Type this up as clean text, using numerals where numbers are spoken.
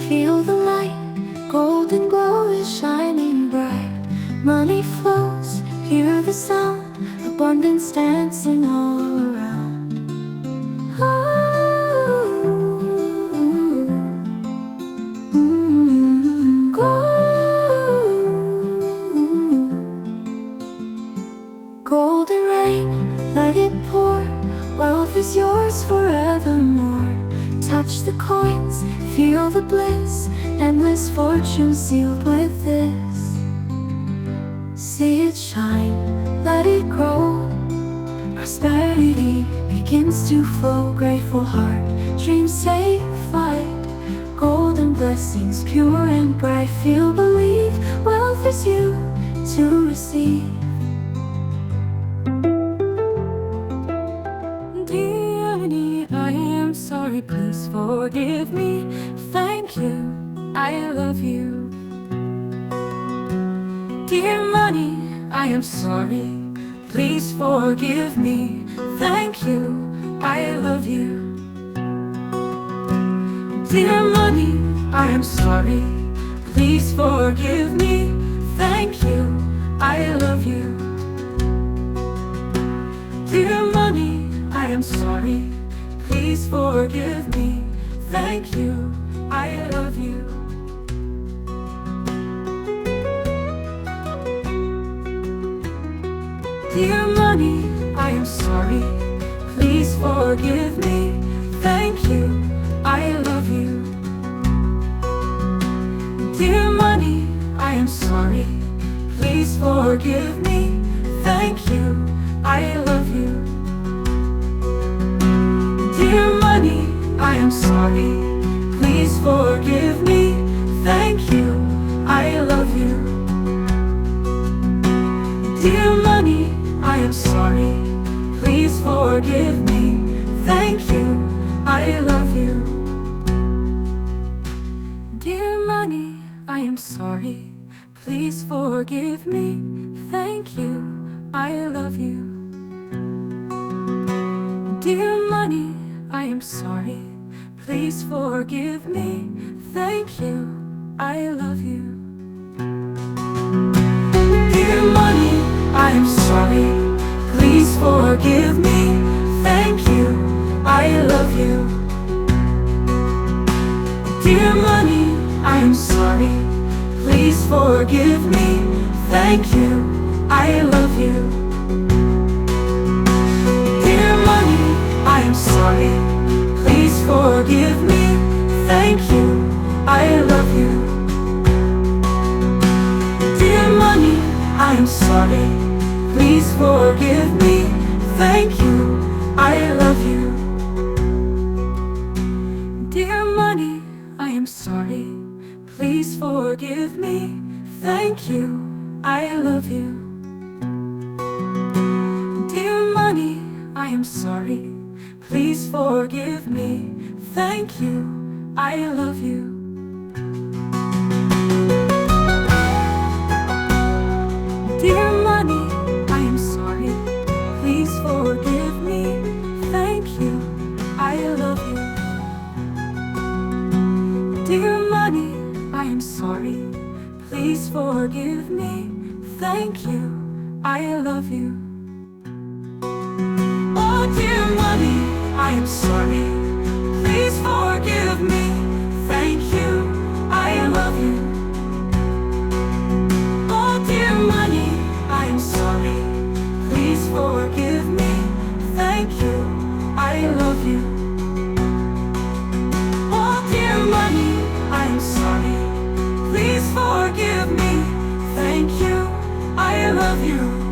feel the light. Golden glow is shining bright. Money flows, hear the sound. Abundance dancing all around. Golden rain, let it pour. Wealth is yours forevermore. Touch the coins, feel the bliss. Endless fortune sealed with this. See it shine, let it grow. Prosperity begins to flow. Grateful heart, dreams safe flight. Golden blessings, pure and bright. Feel, believe, wealth is you to receive. Dear, I am sorry, please forgive me. Thank you, I love you. Dear money, I am sorry, please forgive me. Thank you, I love you. Dear money, I am sorry, please forgive me. Thank you, I love you. Dear money, I am sorry, please forgive me. Thank you, I love you. Dear money, I am sorry, please forgive me. Thank you, I love you. Dear money, I am sorry, please forgive me. Thank you, I love you. Dear money, I am sorry, please forgive me. Thank you, I love you. Dear money, I am sorry, please forgive me. Thank you, I love you. Dear money, I am sorry, please forgive me. Thank you, I love you. Dear money, I am sorry, please forgive me. Thank you, I love you. Dear money, I am sorry, please forgive me. Thank you, I love you. Dear money, I am sorry, please forgive me. Thank you, I love you. Dear money, I am sorry, please forgive me. Thank you, I love you. Dear money, I am sorry, please forgive me. Thank you, I love you. Dear money, I am sorry, please forgive me. Thank you, I love you. Dear money, I am sorry, please forgive me. Thank you, I love you. Dear money, I am sorry, please forgive me. Thank you, I love you. Dear money, I am sorry, please forgive me. Thank you, I love you. Oh dear money, I am sorry, please forgive me. Thank you, I love you. Oh dear money, I am sorry, please forgive me. Thank you, I love you. Oh dear money, I am sorry, please forgive me. Thank you, I love you.